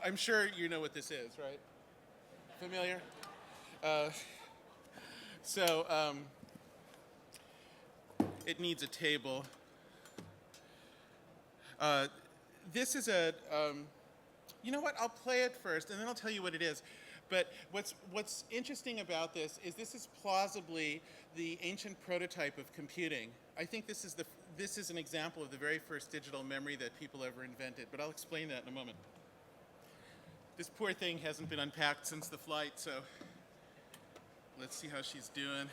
I'm sure you know what this is, right? Familiar? Uh, so it needs a table. Uh, this is you know what? I'll play it first, and then I'll tell you what it is. But what's interesting about this is plausibly the ancient prototype of computing. I think this is an example of the very first digital memory that people ever invented. But I'll explain that in a moment. This poor thing hasn't been unpacked since the flight, so let's see how she's doing.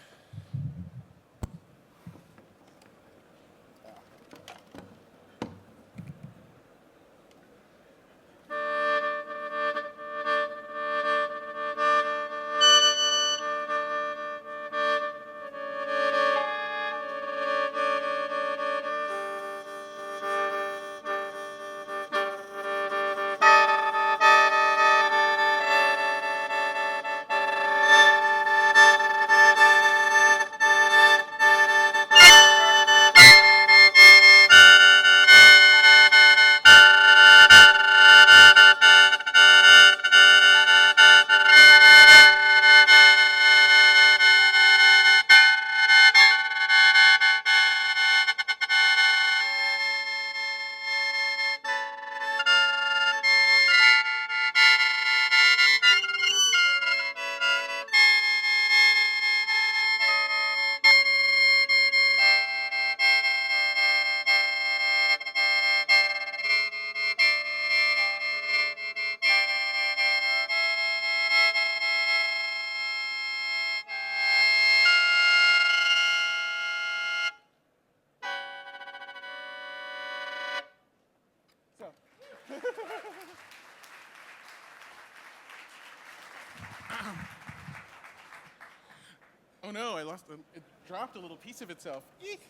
Oh no, it dropped a little piece of itself. Eek.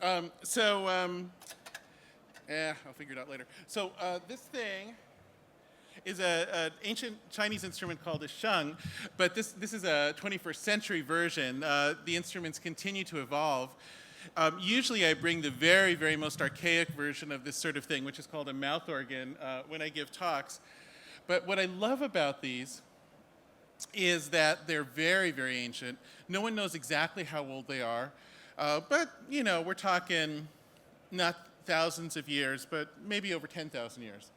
I'll figure it out later. So this thing is an ancient Chinese instrument called a Chung, but this is a 21st century version. The instruments continue to evolve. Usually I bring the very, very most archaic version of this sort of thing, which is called a mouth organ, when I give talks. But what I love about these is that they're very, very ancient. No one knows exactly how old they are. But, you know, we're talking not thousands of years, but maybe over 10,000 years.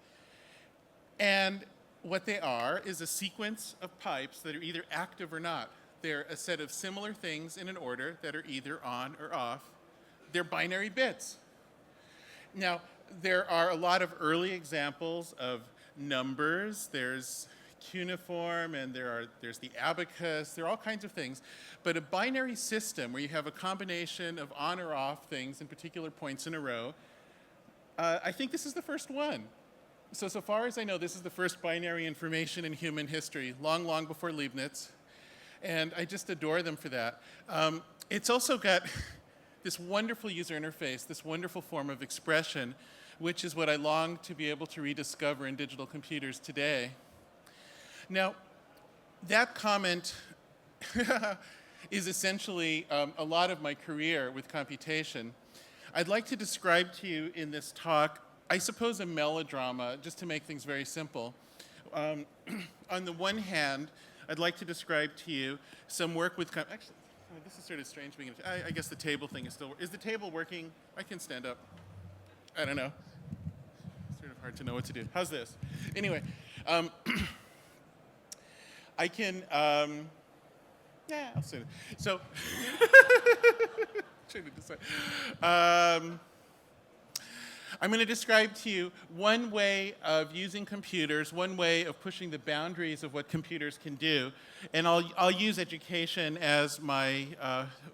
And what they are is a sequence of pipes that are either active or not. They're a set of similar things in an order that are either on or off. They're binary bits. Now, there are a lot of early examples of numbers. There's cuneiform, and there's the abacus. There are all kinds of things. But a binary system where you have a combination of on or off things in particular points in a row, I think this is the first one. So far as I know, this is the first binary information in human history, long, long before Leibniz. And I just adore them for that. It's also got this wonderful user interface, this wonderful form of expression, which is what I long to be able to rediscover in digital computers today. Now, that comment is essentially a lot of my career with computation. I'd like to describe to you in this talk, I suppose, a melodrama, just to make things very simple. On the one hand, I'd like to describe to you some work with... Actually, this is sort of strange being... I guess the table thing is still... Is the table working? I can stand up. I don't know. It's sort of hard to know what to do. How's this? Anyway, I can... yeah, I'll say it. So... trying to decide. I'm going to describe to you one way of using computers, one way of pushing the boundaries of what computers can do, and I'll use education as my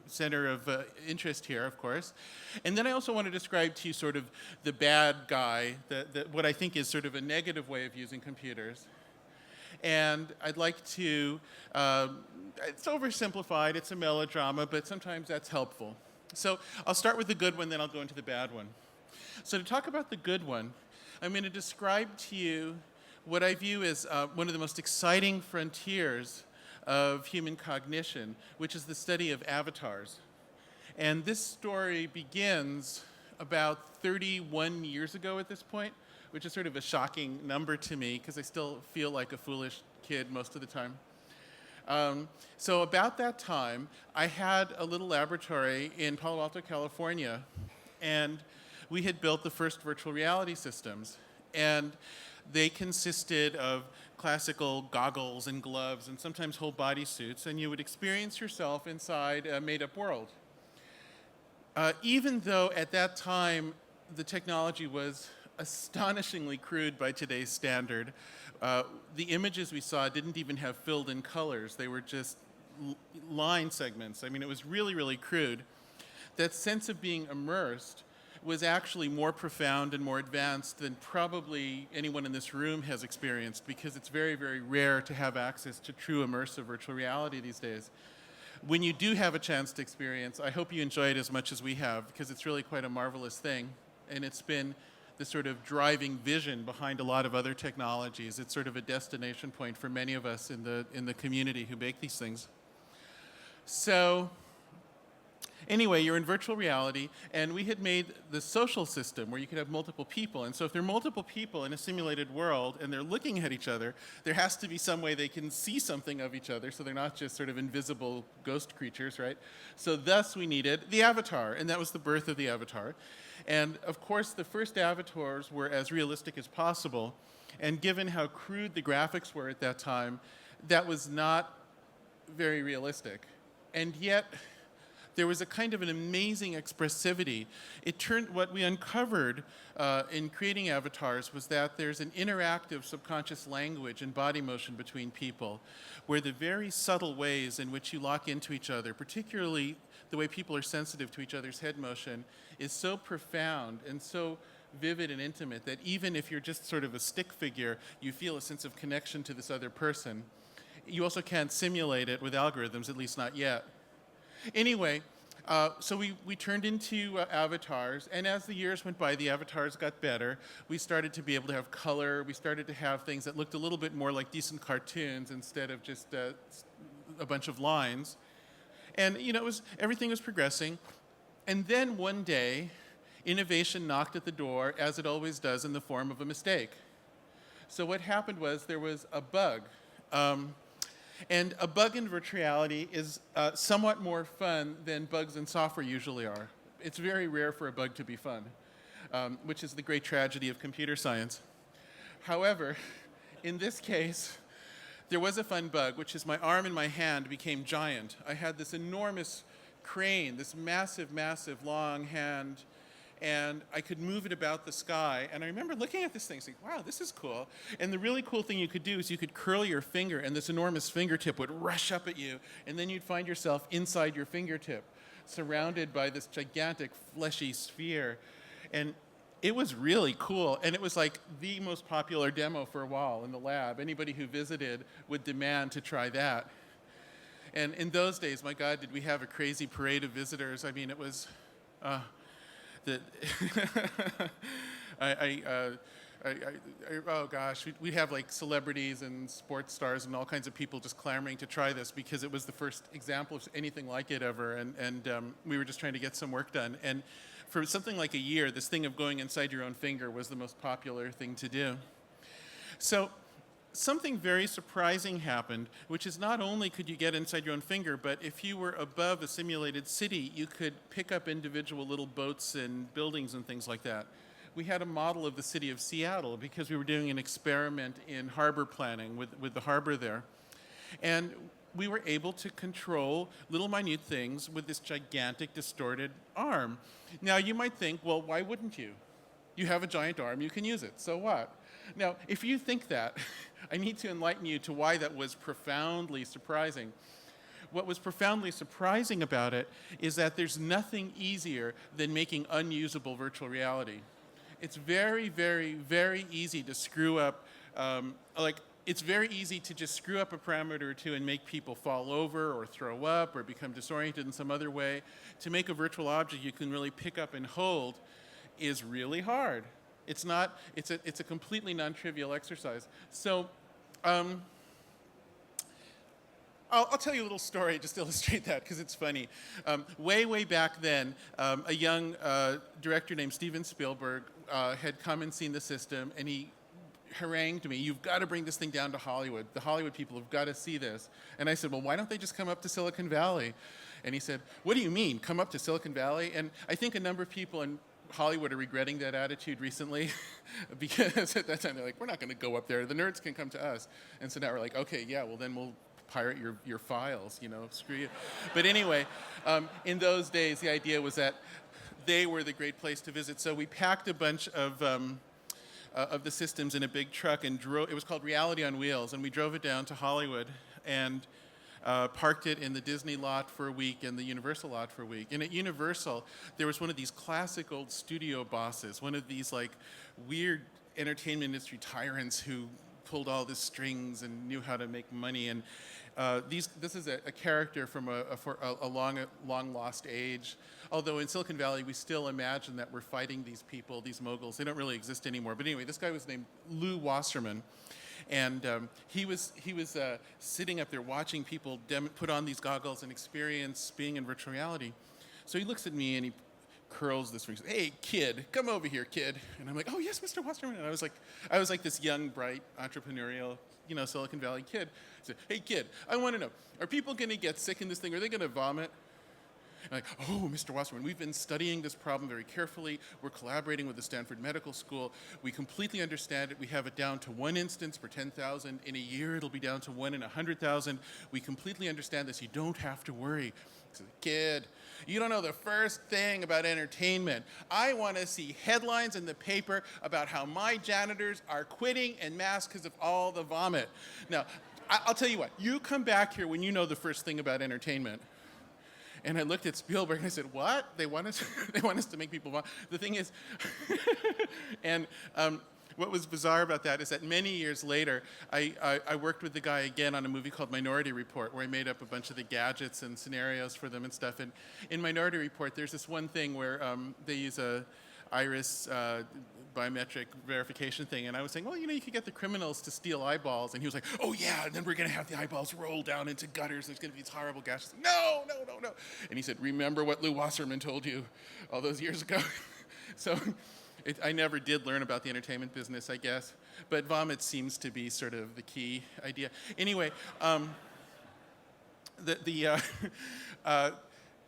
center of interest here, of course. And then I also want to describe to you sort of the bad guy, what I think is sort of a negative way of using computers. And I'd like to, it's oversimplified, it's a melodrama, but sometimes that's helpful. So I'll start with the good one, then I'll go into the bad one. So to talk about the good one, I'm going to describe to you what I view as one of the most exciting frontiers of human cognition, which is the study of avatars. And this story begins about 31 years ago at this point, which is sort of a shocking number to me because I still feel like a foolish kid most of the time. So about that time, I had a little laboratory in Palo Alto, California, and we had built the first virtual reality systems. And they consisted of classical goggles and gloves and sometimes whole body suits, and you would experience yourself inside a made-up world. Even though at that time the technology was astonishingly crude by today's standard, the images we saw didn't even have filled-in colors. They were just line segments. I mean, it was really, really crude. That sense of being immersed was actually more profound and more advanced than probably anyone in this room has experienced, because it's very, very rare to have access to true immersive virtual reality these days. When you do have a chance to experience, I hope you enjoy it as much as we have, because it's really quite a marvelous thing. And it's been the sort of driving vision behind a lot of other technologies. It's sort of a destination point for many of us in the community who make these things. So anyway, you're in virtual reality, and we had made the social system where you could have multiple people. And so if there are multiple people in a simulated world and they're looking at each other, there has to be some way they can see something of each other, so they're not just sort of invisible ghost creatures, right? So thus we needed the avatar, and that was the birth of the avatar. And of course, the first avatars were as realistic as possible. And given how crude the graphics were at that time, that was not very realistic. And yet, there was a kind of an amazing expressivity. What we uncovered in creating avatars was that there's an interactive subconscious language and body motion between people, where the very subtle ways in which you lock into each other, particularly the way people are sensitive to each other's head motion, is so profound and so vivid and intimate that even if you're just sort of a stick figure, you feel a sense of connection to this other person. You also can't simulate it with algorithms, at least not yet. Anyway, so we turned into avatars, and as the years went by, the avatars got better. We started to be able to have color. We started to have things that looked a little bit more like decent cartoons instead of just a bunch of lines. And everything was progressing. And then one day, innovation knocked at the door, as it always does, in the form of a mistake. So what happened was there was a bug. And a bug in virtual reality is somewhat more fun than bugs in software usually are. It's very rare for a bug to be fun, which is the great tragedy of computer science. However, in this case, there was a fun bug, which is my arm and my hand became giant. I had this enormous crane, this massive, massive long hand, and I could move it about the sky. And I remember looking at this thing saying, wow, this is cool. And the really cool thing you could do is you could curl your finger, and this enormous fingertip would rush up at you, and then you'd find yourself inside your fingertip, surrounded by this gigantic fleshy sphere. And it was really cool, and it was like the most popular demo for a while in the lab. Anybody who visited would demand to try that. And in those days, my God, did we have a crazy parade of visitors. I mean, it was... oh gosh, we'd have like celebrities and sports stars and all kinds of people just clamoring to try this because it was the first example of anything like it ever, and we were just trying to get some work done. And for something like a year, this thing of going inside your own finger was the most popular thing to do. So something very surprising happened, which is not only could you get inside your own finger, but if you were above a simulated city, you could pick up individual little boats and buildings and things like that. We had a model of the city of Seattle because we were doing an experiment in harbor planning with the harbor there. And we were able to control little minute things with this gigantic distorted arm. Now you might think, well, why wouldn't you? You have a giant arm, you can use it, so what? Now, if you think that, I need to enlighten you to why that was profoundly surprising. What was profoundly surprising about it is that there's nothing easier than making unusable virtual reality. It's very, very, very easy to screw up, it's very easy to just screw up a parameter or two and make people fall over or throw up or become disoriented in some other way. To make a virtual object you can really pick up and hold is really hard. It's a completely non-trivial exercise. So I'll tell you a little story just to illustrate that because it's funny. Way back then, a young director named Steven Spielberg had come and seen the system, and he harangued me, "You've got to bring this thing down to Hollywood. The Hollywood people have got to see this." And I said, "Well, why don't they just come up to Silicon Valley?" And he said, "What do you mean, come up to Silicon Valley?" And I think a number of people in Hollywood are regretting that attitude recently because at that time they're like, "We're not going to go up there. The nerds can come to us." And so now we're like, "Okay, yeah, well then we'll pirate your files, screw you." But anyway, in those days, the idea was that they were the great place to visit. So we packed a bunch of the systems in a big truck and drove. It was called Reality on Wheels, and we drove it down to Hollywood and parked it in the Disney lot for a week and the Universal lot for a week. And at Universal, there was one of these classic old studio bosses, one of these like weird entertainment industry tyrants who pulled all the strings and knew how to make money. And this is a character from a long lost age. Although in Silicon Valley, we still imagine that we're fighting these people, these moguls. They don't really exist anymore. But anyway, this guy was named Lew Wasserman. And he was sitting up there watching people put on these goggles and experience being in virtual reality. So he looks at me and he curls this ring. "Hey, kid, come over here, kid." And I'm like, "Oh yes, Mr. Wasserman." And I was like this young, bright, entrepreneurial, Silicon Valley kid. I said, "Hey, kid, I want to know, are people going to get sick in this thing? Are they going to vomit?" And "Oh, Mr. Wasserman, we've been studying this problem very carefully. We're collaborating with the Stanford Medical School. We completely understand it. We have it down to 1 instance per 10,000. In a year, it'll be down to 1 in 100,000. We completely understand this. You don't have to worry." I said, "Kid, you don't know the first thing about entertainment. I want to see headlines in the paper about how my janitors are quitting en masse because of all the vomit. Now, I'll tell you what, you come back here when you know the first thing about entertainment." And I looked at Spielberg and I said, "What? They want us to make people vomit?" The thing is, and what was bizarre about that is that many years later, I worked with the guy again on a movie called Minority Report, where I made up a bunch of the gadgets and scenarios for them and stuff. And in Minority Report, there's this one thing where they use a iris biometric verification thing. And I was saying, "Well, you could get the criminals to steal eyeballs." And he was like, "Oh yeah, and then we're going to have the eyeballs roll down into gutters. There's going to be these horrible gashes." No. And he said, "Remember what Lew Wasserman told you all those years ago?" So I never did learn about the entertainment business, I guess. But vomit seems to be sort of the key idea. Anyway,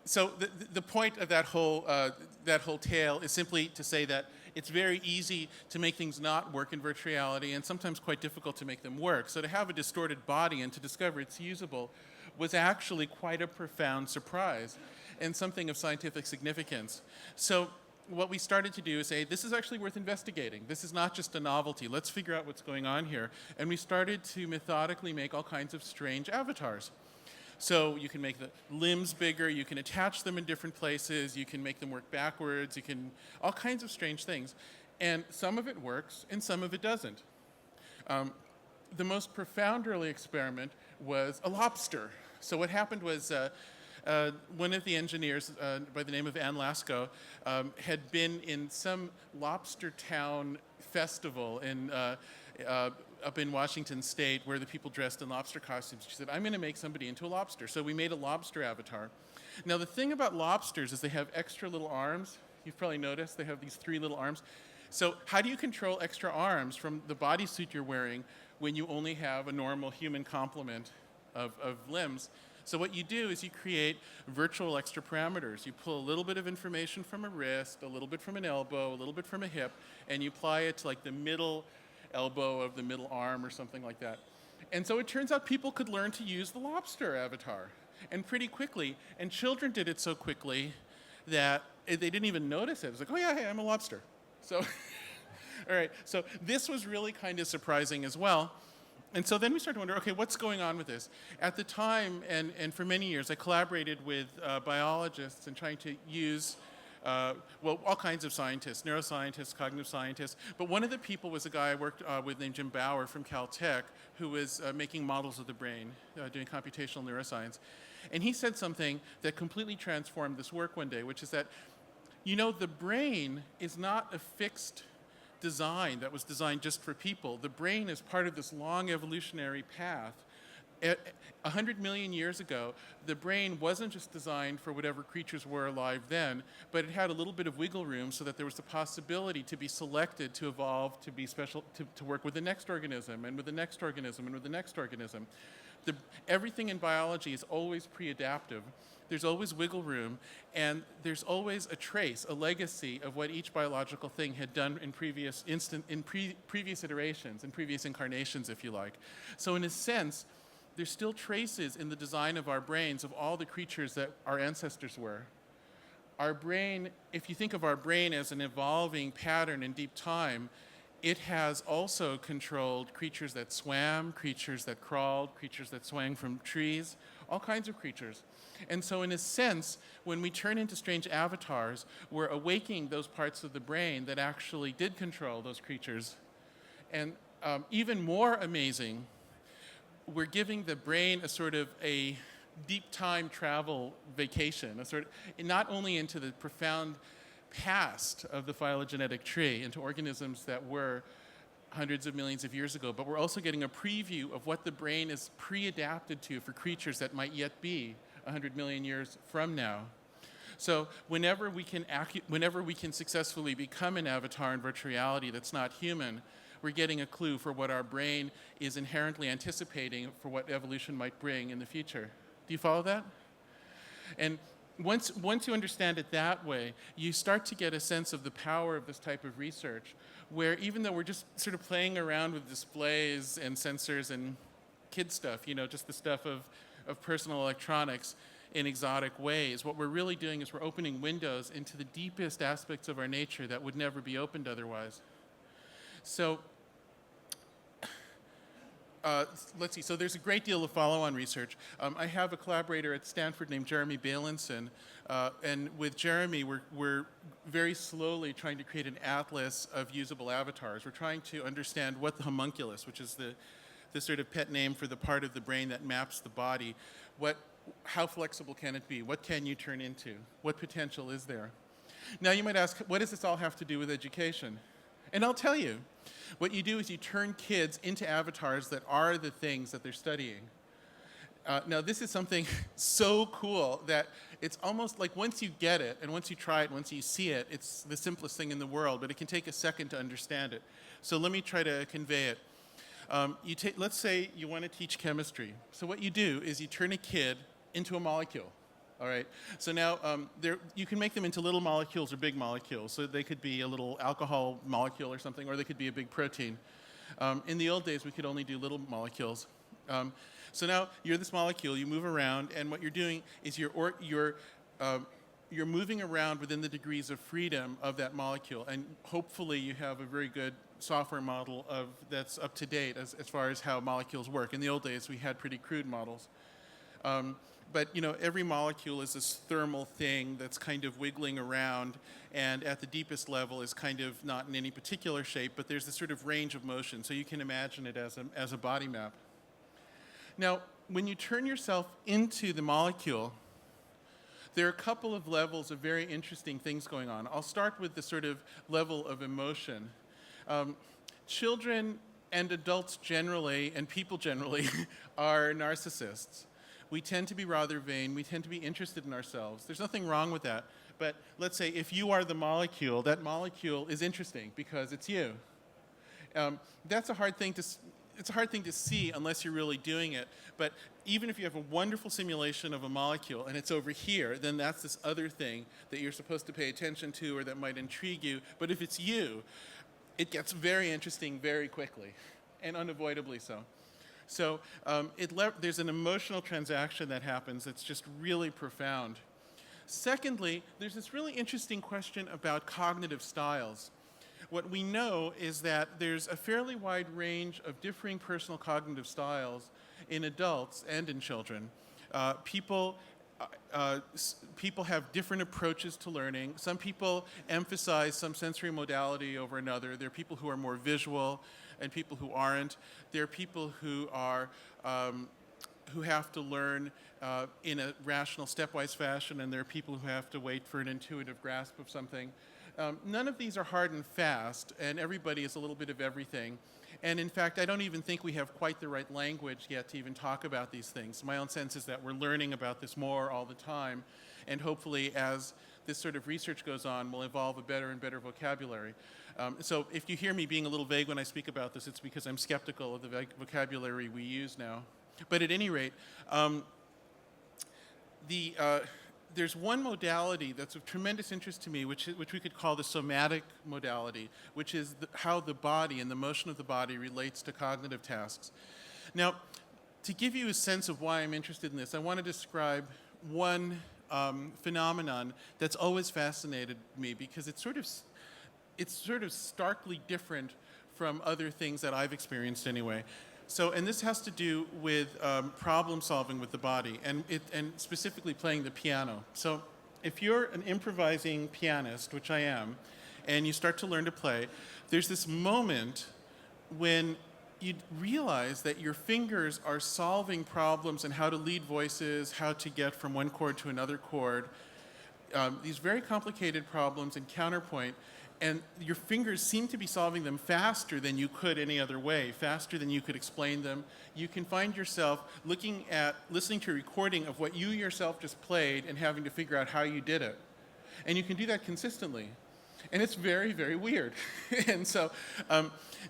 so the point of that whole tale is simply to say that it's very easy to make things not work in virtual reality and sometimes quite difficult to make them work. So to have a distorted body and to discover it's usable was actually quite a profound surprise and something of scientific significance. So what we started to do is say, this is actually worth investigating. This is not just a novelty. Let's figure out what's going on here. And we started to methodically make all kinds of strange avatars. So you can make the limbs bigger, you can attach them in different places, you can make them work backwards, all kinds of strange things. And some of it works and some of it doesn't. The most profound early experiment was a lobster. So what happened was one of the engineers by the name of Ann Lasko had been in some lobster town festival up in Washington State where the people dressed in lobster costumes. She said, "I'm going to make somebody into a lobster." So we made a lobster avatar. Now the thing about lobsters is they have extra little arms. You've probably noticed they have these 3 little arms. So how do you control extra arms from the bodysuit you're wearing when you only have a normal human complement of limbs? So what you do is you create virtual extra parameters. You pull a little bit of information from a wrist, a little bit from an elbow, a little bit from a hip, and you apply it to like the middle elbow of the middle arm or something like that. And so it turns out people could learn to use the lobster avatar, and pretty quickly. And children did it so quickly that they didn't even notice it. It was like, "Oh yeah, hey, I'm a lobster." So, all right. So this was really kind of surprising as well. And so then we started to wonder, okay, what's going on with this? At the time, and for many years, I collaborated with biologists and trying to use all kinds of scientists, neuroscientists, cognitive scientists. But one of the people was a guy I worked with named Jim Bauer from Caltech, who was making models of the brain, doing computational neuroscience. And he said something that completely transformed this work one day, which is that, the brain is not a fixed design that was designed just for people. The brain is part of this long evolutionary path. 100 million years ago, the brain wasn't just designed for whatever creatures were alive then, but it had a little bit of wiggle room so that there was the possibility to be selected, to evolve, to be special, to work with the next organism, and with the next organism, and with the next organism. Everything in biology is always pre-adaptive. There's always wiggle room, and there's always a trace, a legacy of what each biological thing had done in previous iterations, in previous incarnations, if you like. So in a sense, there's still traces in the design of our brains of all the creatures that our ancestors were. Our brain, if you think of our brain as an evolving pattern in deep time, it has also controlled creatures that swam, creatures that crawled, creatures that swung from trees, all kinds of creatures. And so in a sense, when we turn into strange avatars, we're awakening those parts of the brain that actually did control those creatures. And even more amazing, we're giving the brain a sort of a deep time travel vacation, not only into the profound past of the phylogenetic tree, into organisms that were hundreds of millions of years ago, but we're also getting a preview of what the brain is pre-adapted to for creatures that might yet be 100 million years from now. So whenever we can successfully become an avatar in virtual reality that's not human, we're getting a clue for what our brain is inherently anticipating for what evolution might bring in the future. Do you follow that? And once you understand it that way, you start to get a sense of the power of this type of research, where even though we're just sort of playing around with displays and sensors and kid stuff, just the stuff of personal electronics in exotic ways, what we're really doing is we're opening windows into the deepest aspects of our nature that would never be opened otherwise. So let's see. So there's a great deal of follow-on research. I have a collaborator at Stanford named Jeremy Bailenson, and with Jeremy, we're very slowly trying to create an atlas of usable avatars. We're trying to understand what the homunculus, which is the sort of pet name for the part of the brain that maps the body, how flexible can it be? What can you turn into? What potential is there? Now you might ask, what does this all have to do with education? And I'll tell you, what you do is you turn kids into avatars that are the things that they're studying. Now this is something so cool that it's almost like once you get it, and once you try it, once you see it, it's the simplest thing in the world, but it can take a second to understand it. So let me try to convey it. Let's say you want to teach chemistry. So what you do is you turn a kid into a molecule. All right. So now you can make them into little molecules or big molecules. So they could be a little alcohol molecule or something, or they could be a big protein. In the old days, we could only do little molecules. So now you're this molecule. You move around, and what you're doing is you're moving around within the degrees of freedom of that molecule, and hopefully you have a very good software model that's up to date as far as how molecules work. In the old days, we had pretty crude models. But every molecule is this thermal thing that's kind of wiggling around, and at the deepest level is kind of not in any particular shape, but there's this sort of range of motion, so you can imagine it as a body map. Now, when you turn yourself into the molecule, there are a couple of levels of very interesting things going on. I'll start with the sort of level of emotion. Children and adults generally, and people generally, are narcissists. We tend to be rather vain. We tend to be interested in ourselves. There's nothing wrong with that. But let's say if you are the molecule, that molecule is interesting because it's you. That's a hard thing to see unless you're really doing it. But even if you have a wonderful simulation of a molecule and it's over here, then that's this other thing that you're supposed to pay attention to or that might intrigue you. But if it's you, it gets very interesting very quickly, and unavoidably so. So there's an emotional transaction that happens that's just really profound. Secondly, there's this really interesting question about cognitive styles. What we know is that there's a fairly wide range of differing personal cognitive styles in adults and in children. People have different approaches to learning. Some people emphasize some sensory modality over another. There are people who are more visual and people who aren't. There are people who have to learn in a rational, stepwise fashion, and there are people who have to wait for an intuitive grasp of something. None of these are hard and fast, and everybody is a little bit of everything. And in fact, I don't even think we have quite the right language yet to even talk about these things. My own sense is that we're learning about this more all the time, and hopefully as this sort of research goes on, we'll evolve a better and better vocabulary. So if you hear me being a little vague when I speak about this, it's because I'm skeptical of the vocabulary we use now. But at any rate, there's one modality that's of tremendous interest to me, which we could call the somatic modality, which is how the body and the motion of the body relates to cognitive tasks. Now, to give you a sense of why I'm interested in this, I want to describe one phenomenon that's always fascinated me, because it's sort of starkly different from other things that I've experienced anyway. So, and this has to do with problem solving with the body, and specifically playing the piano. So if you're an improvising pianist, which I am, and you start to learn to play, there's this moment when you realize that your fingers are solving problems and how to lead voices, how to get from one chord to another chord, these very complicated problems in counterpoint. And your fingers seem to be solving them faster than you could any other way, faster than you could explain them. You can find yourself listening to a recording of what you yourself just played and having to figure out how you did it. And you can do that consistently. And it's very, very weird. And so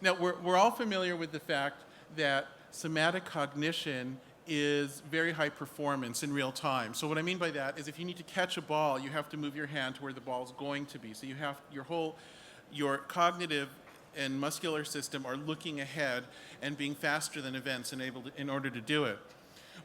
now we're all familiar with the fact that somatic cognition is very high performance in real time. So what I mean by that is if you need to catch a ball, you have to move your hand to where the ball is going to be. So you have your cognitive and muscular system are looking ahead and being faster than events and in order to do it.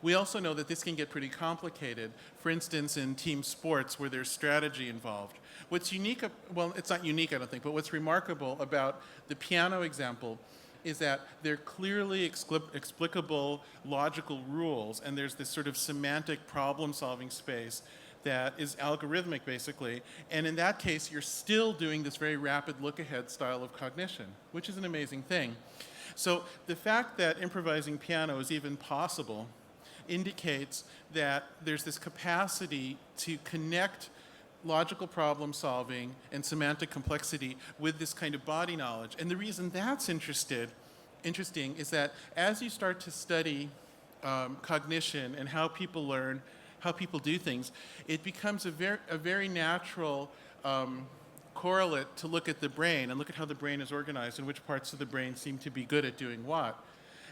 We also know that this can get pretty complicated. For instance, in team sports where there's strategy involved. What's unique, well, it's not unique, I don't think, but what's remarkable about the piano example is that they're clearly explicable logical rules, and there's this sort of semantic problem-solving space that is algorithmic, basically. And in that case, you're still doing this very rapid look-ahead style of cognition, which is an amazing thing. So the fact that improvising piano is even possible indicates that there's this capacity to connect logical problem solving and semantic complexity with this kind of body knowledge. And the reason that's interesting is that as you start to study cognition and how people learn, how people do things, it becomes a very natural correlate to look at the brain and look at how the brain is organized and which parts of the brain seem to be good at doing what.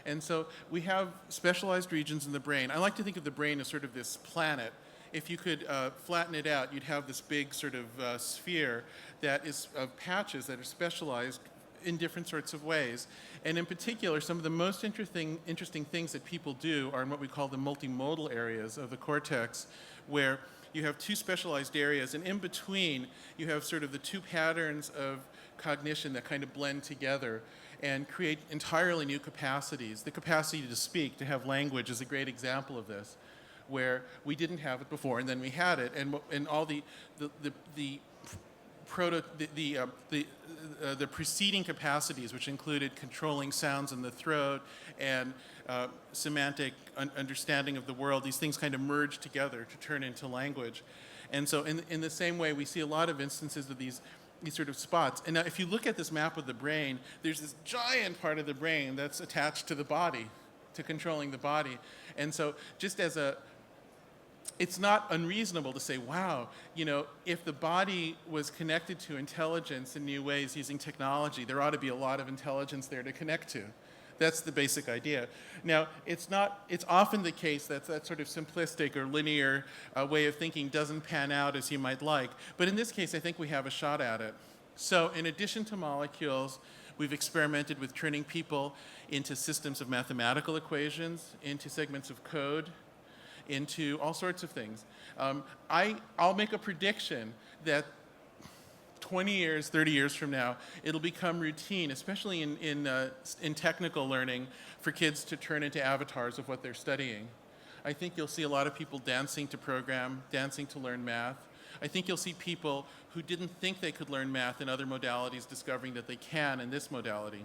And so we have specialized regions in the brain. I like to think of the brain as sort of this planet. If you could flatten it out, you'd have this big sort of sphere that is of patches that are specialized in different sorts of ways. And in particular, some of the most interesting things that people do are in what we call the multimodal areas of the cortex, where you have two specialized areas, and in between, you have sort of the two patterns of cognition that kind of blend together and create entirely new capacities. The capacity to speak, to have language, is a great example of this, where we didn't have it before, and then we had it, and all the preceding capacities, which included controlling sounds in the throat and semantic understanding of the world, these things kind of merge together to turn into language. And so in the same way, we see a lot of instances of these sort of spots. And now if you look at this map of the brain, there's this giant part of the brain that's attached to the body, to controlling the body. And so just as it's not unreasonable to say, wow, if the body was connected to intelligence in new ways using technology, there ought to be a lot of intelligence there to connect to. That's the basic idea. Now, it's often the case that that sort of simplistic or linear way of thinking doesn't pan out as you might like. But in this case, I think we have a shot at it. So in addition to molecules, we've experimented with turning people into systems of mathematical equations, into segments of code, into all sorts of things. I'll make a prediction that 20 years, 30 years from now, it'll become routine, especially in technical learning, for kids to turn into avatars of what they're studying. I think you'll see a lot of people dancing to program, dancing to learn math. I think you'll see people who didn't think they could learn math in other modalities discovering that they can in this modality.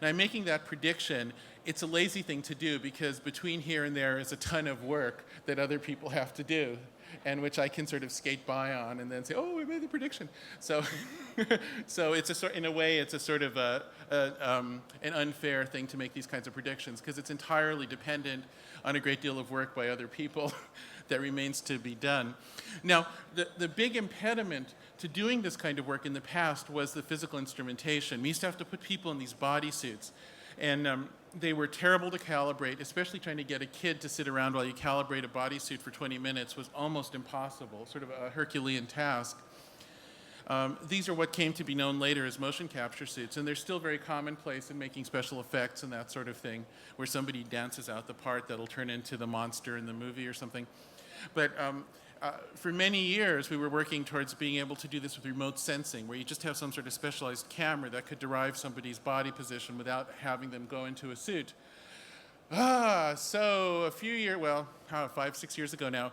And I'm making that prediction it's a lazy thing to do because between here and there is a ton of work that other people have to do, and which I can sort of skate by on and then say, oh, I made the prediction. So, so it's a sort, in a way, it's a sort of an unfair thing to make these kinds of predictions because it's entirely dependent on a great deal of work by other people that remains to be done. Now, the big impediment to doing this kind of work in the past was the physical instrumentation. We used to have to put people in these bodysuits, and they were terrible to calibrate, especially trying to get a kid to sit around while you calibrate a bodysuit for 20 minutes was almost impossible, sort of a Herculean task. These are what came to be known later as motion capture suits, and they're still very commonplace in making special effects and that sort of thing, where somebody dances out the part that'll turn into the monster in the movie or something. But for many years, we were working towards being able to do this with remote sensing, where you just have some sort of specialized camera that could derive somebody's body position without having them go into a suit. So a few years, well, 5, 6 years ago now,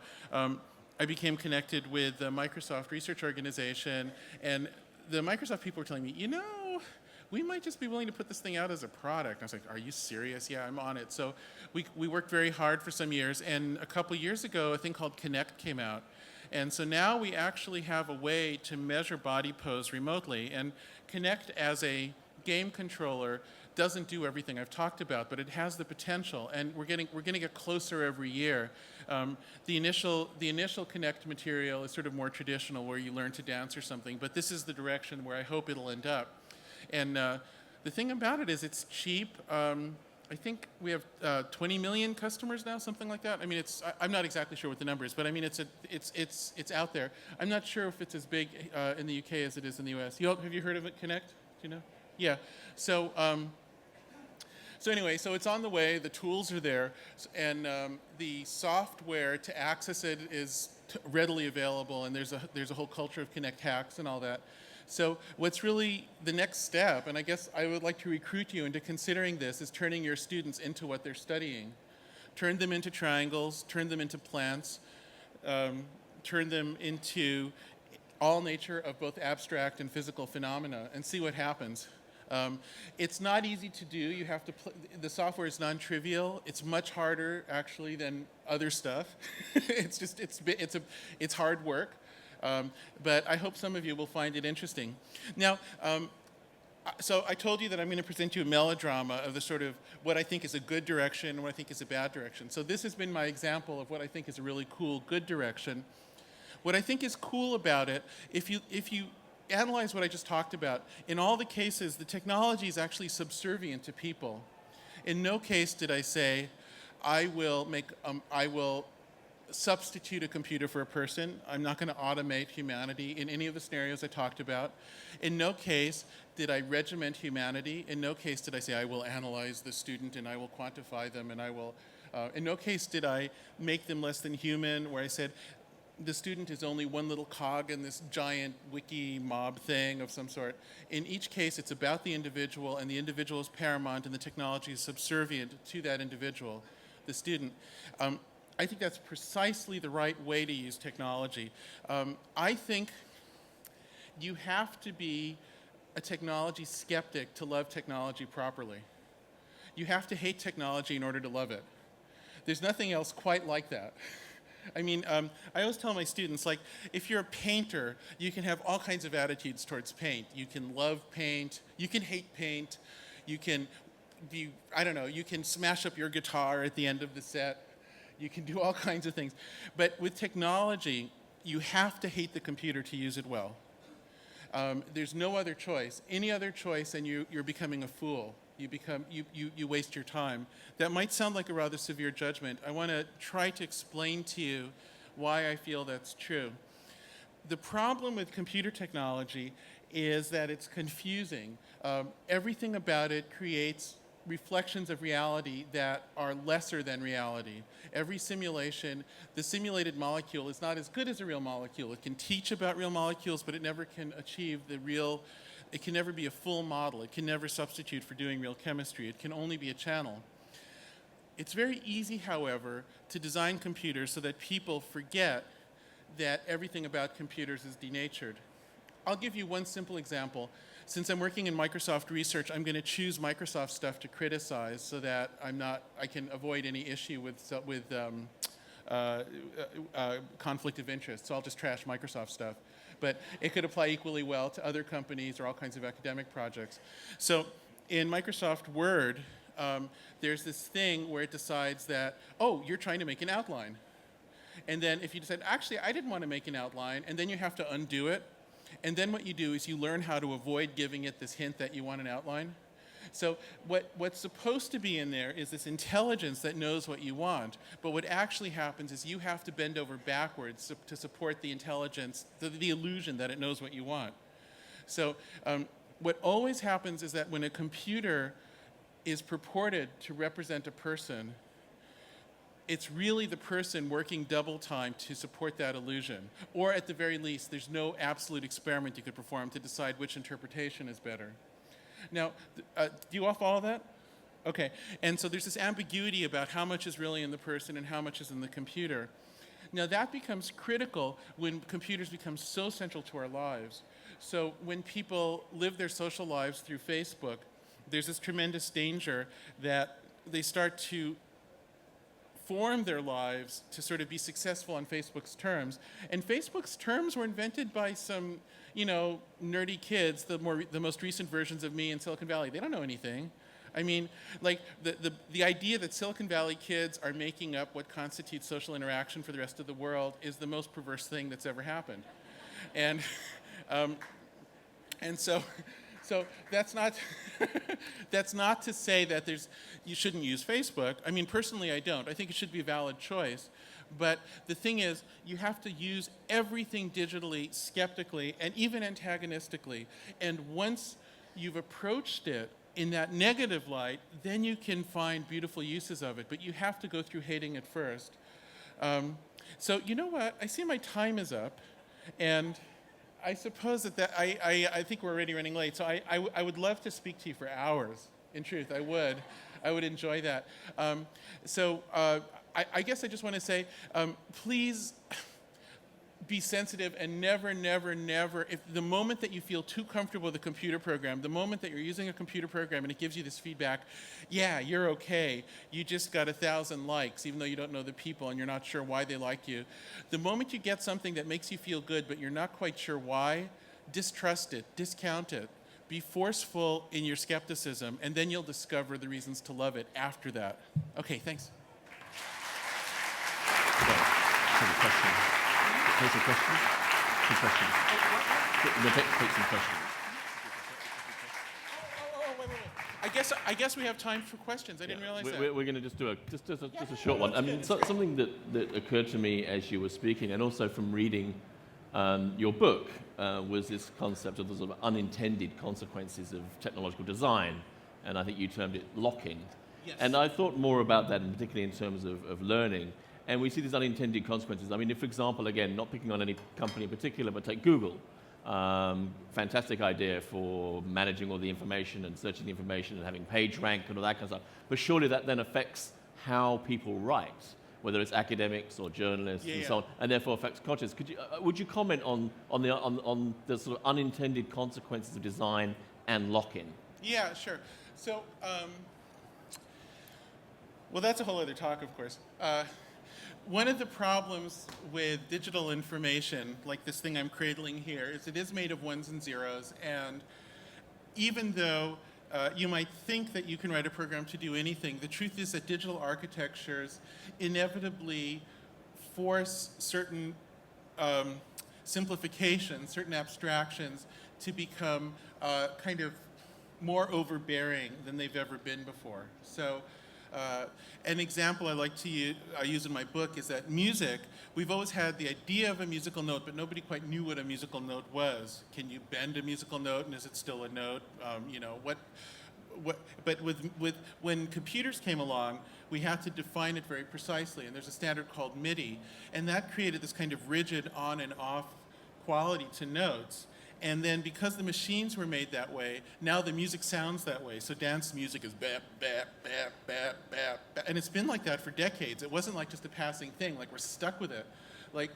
I became connected with the Microsoft research organization, and the Microsoft people were telling me, you know, we might just be willing to put this thing out as a product. And I was like, are you serious? Yeah, I'm on it. So we worked very hard for some years, and a couple years ago, a thing called Kinect came out. And so now we actually have a way to measure body pose remotely, and Kinect as a game controller doesn't do everything I've talked about, but it has the potential, and we're going to get closer every year. The initial Kinect material is sort of more traditional, where you learn to dance or something, but this is the direction where I hope it'll end up. And the thing about it is it's cheap. I think we have 20 million customers now, something like that. I mean, I'm not exactly sure what the number is, but I mean, it's out there. I'm not sure if it's as big in the UK as it is in the US. Have you heard of it, Kinect? Do you know? Yeah. So anyway, so it's on the way. The tools are there, and the software to access it is readily available. And there's a whole culture of Kinect hacks and all that. So what's really the next step, and I guess I would like to recruit you into considering this, is turning your students into what they're studying. Turn them into triangles, turn them into plants, turn them into all nature of both abstract and physical phenomena, and see what happens. It's not easy to do. You have to the software is non-trivial. It's much harder actually than other stuff. It's hard work. But I hope some of you will find it interesting. Now, so I told you that I'm going to present you a melodrama of the sort of what I think is a good direction and what I think is a bad direction. So this has been my example of what I think is a really cool, good direction. What I think is cool about it, if you analyze what I just talked about, in all the cases, the technology is actually subservient to people. In no case did I say, I will substitute a computer for a person. I'm not going to automate humanity in any of the scenarios I talked about. In no case did I regiment humanity. In no case did I say I will analyze the student and I will quantify them and I will. In no case did I make them less than human, where I said the student is only one little cog in this giant wiki mob thing of some sort. In each case, it's about the individual, and the individual is paramount, and the technology is subservient to that individual, the student. I think that's precisely the right way to use technology. I think you have to be a technology skeptic to love technology properly. You have to hate technology in order to love it. There's nothing else quite like that. I mean, I always tell my students, like, if you're a painter, you can have all kinds of attitudes towards paint. You can love paint, you can hate paint, you can be, I don't know, you can smash up your guitar at the end of the set. You can do all kinds of things. But with technology, you have to hate the computer to use it well. There's no other choice. Any other choice, and you're becoming a fool. You waste your time. That might sound like a rather severe judgment. I want to try to explain to you why I feel that's true. The problem with computer technology is that it's confusing. Everything about it creates reflections of reality that are lesser than reality. Every simulation, the simulated molecule is not as good as a real molecule. It can teach about real molecules, but it never can achieve the real. It can never be a full model. It can never substitute for doing real chemistry. It can only be a channel. It's very easy, however, to design computers so that people forget that everything about computers is denatured. I'll give you one simple example. since I'm working in Microsoft research, I'm going to choose Microsoft stuff to criticize so that I can avoid any issue with conflict of interest. So I'll just trash Microsoft stuff. But it could apply equally well to other companies or all kinds of academic projects. So in Microsoft Word, there's this thing where it decides that, oh, you're trying to make an outline. And then if you decide, actually, I didn't want to make an outline, and then you have to undo it. And then what you do is you learn how to avoid giving it this hint that you want an outline. So what's supposed to be in there is this intelligence that knows what you want. But what actually happens is you have to bend over backwards to support the intelligence, the illusion that it knows what you want. So what always happens is that when a computer is purported to represent a person, it's really the person working double time to support that illusion. Or at the very least, there's no absolute experiment you could perform to decide which interpretation is better. Now, do you all follow that? Okay, and so there's this ambiguity about how much is really in the person and how much is in the computer. Now that becomes critical when computers become so central to our lives. So when people live their social lives through Facebook, there's this tremendous danger that they start to form their lives to sort of be successful on Facebook's terms. And Facebook's terms were invented by some, nerdy kids, the most recent versions of me in Silicon Valley. They don't know anything. I mean, like the idea that Silicon Valley kids are making up what constitutes social interaction for the rest of the world is the most perverse thing that's ever happened. And so that's not that's not to say that you shouldn't use Facebook. I mean, personally, I don't. I think it should be a valid choice. But the thing is, you have to use everything digitally, skeptically, and even antagonistically. And once you've approached it in that negative light, then you can find beautiful uses of it. But you have to go through hating it first. So you know what? I see my time is up, and I suppose that I think we're already running late. So I would love to speak to you for hours. In truth, I would. I would enjoy that. I guess I just want to say, please be sensitive and never, if the moment that you feel too comfortable with a computer program, the moment that you're using a computer program and it gives you this feedback, yeah, you're okay, you just got 1,000 likes, even though you don't know the people and you're not sure why they like you. The moment you get something that makes you feel good but you're not quite sure why, distrust it, discount it. Be forceful in your skepticism, and then you'll discover the reasons to love it after that. Okay, thanks. Take some questions. We'll take some questions. Wait. I guess we have time for questions. I didn't realize that. We're going to just do a short one. I mean, something that occurred to me as you were speaking, and also from reading your book, was this concept of the sort of unintended consequences of technological design, and I think you termed it locking. Yes. And I thought more about that, and particularly in terms of learning. And we see these unintended consequences. I mean, if, for example, again, not picking on any company in particular, but take Google. Fantastic idea for managing all the information and searching the information and having page rank and all that kind of stuff. But surely that then affects how people write, whether it's academics or journalists and so on, and therefore affects consciousness. Would you comment on the sort of unintended consequences of design and lock-in? Yeah, sure. So, well, that's a whole other talk, of course. One of the problems with digital information, like this thing I'm cradling here, is it is made of ones and zeros, and even though you might think that you can write a program to do anything, the truth is that digital architectures inevitably force certain simplifications, certain abstractions to become kind of more overbearing than they've ever been before. So an example I like to use in my book is that music, we've always had the idea of a musical note, but nobody quite knew what a musical note was. Can you bend a musical note, and is it still a note? But when computers came along, we had to define it very precisely, and there's a standard called MIDI, and that created this kind of rigid on and off quality to notes. And then because the machines were made that way, now the music sounds that way. So dance music is bap, bap, bap, bap, bap, bap. And it's been like that for decades. It wasn't like just a passing thing, like we're stuck with it. Like,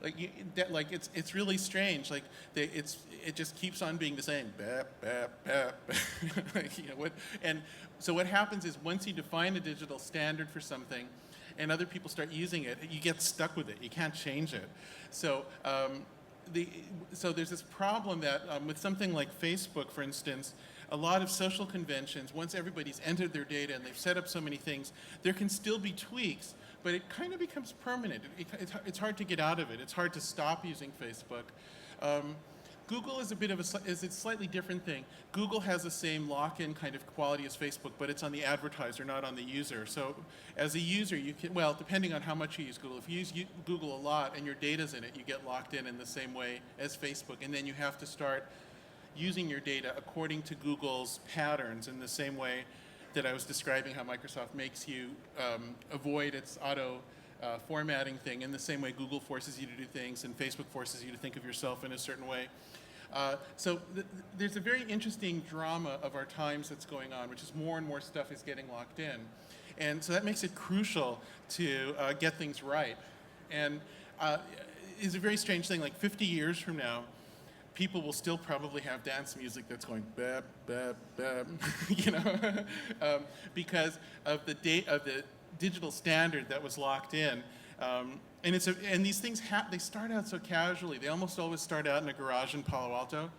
it's really strange. Like it just keeps on being the same. Bap, bap, bap. And so what happens is once you define a digital standard for something, and other people start using it, you get stuck with it. You can't change it. So so there's this problem that with something like Facebook, for instance, a lot of social conventions, once everybody's entered their data and they've set up so many things, there can still be tweaks, but it kind of becomes permanent. It's hard to get out of it. It's hard to stop using Facebook. Google is a slightly different thing. Google has the same lock-in kind of quality as Facebook, but it's on the advertiser, not on the user. So as a user, you can, well, depending on how much you use Google, if you use Google a lot and your data's in it, you get locked in the same way as Facebook. And then you have to start using your data according to Google's patterns in the same way that I was describing how Microsoft makes you avoid its auto formatting thing, in the same way Google forces you to do things and Facebook forces you to think of yourself in a certain way. So there's a very interesting drama of our times that's going on, which is more and more stuff is getting locked in. And so that makes it crucial to get things right. And it's a very strange thing, like 50 years from now, people will still probably have dance music that's going bap, bap, bap, because of the digital standard that was locked in. And these things, they start out so casually. They almost always start out in a garage in Palo Alto.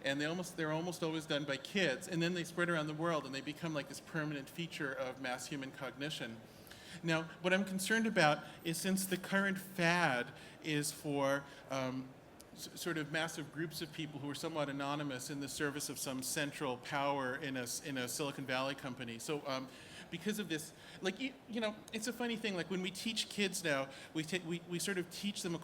And they're almost always done by kids. And then they spread around the world and they become like this permanent feature of mass human cognition. Now, what I'm concerned about is, since the current fad is for sort of massive groups of people who are somewhat anonymous in the service of some central power in a Silicon Valley company. So because of this, like, it's a funny thing, like when we teach kids now, we sort of teach them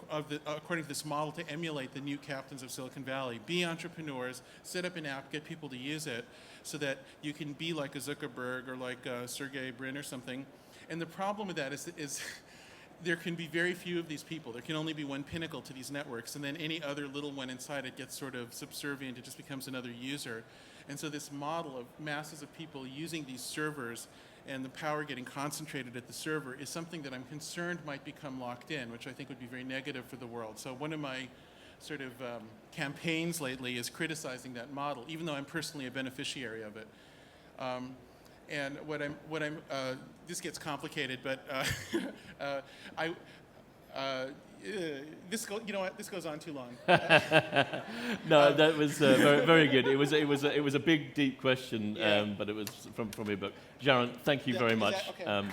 according to this model to emulate the new captains of Silicon Valley. Be entrepreneurs, set up an app, get people to use it, so that you can be like a Zuckerberg or like Sergey Brin or something. And the problem with that is there can be very few of these people. There can only be one pinnacle to these networks, and then any other little one inside it gets sort of subservient. It just becomes another user. And so this model of masses of people using these servers and the power getting concentrated at the server is something that I'm concerned might become locked in, which I think would be very negative for the world. So one of my sort of campaigns lately is criticizing that model, even though I'm personally a beneficiary of it. And this gets complicated, but this goes on too long. No, that was very, very good. It was a big, deep question, Yeah. but it was from your book. Jaron, thank you very much. Okay.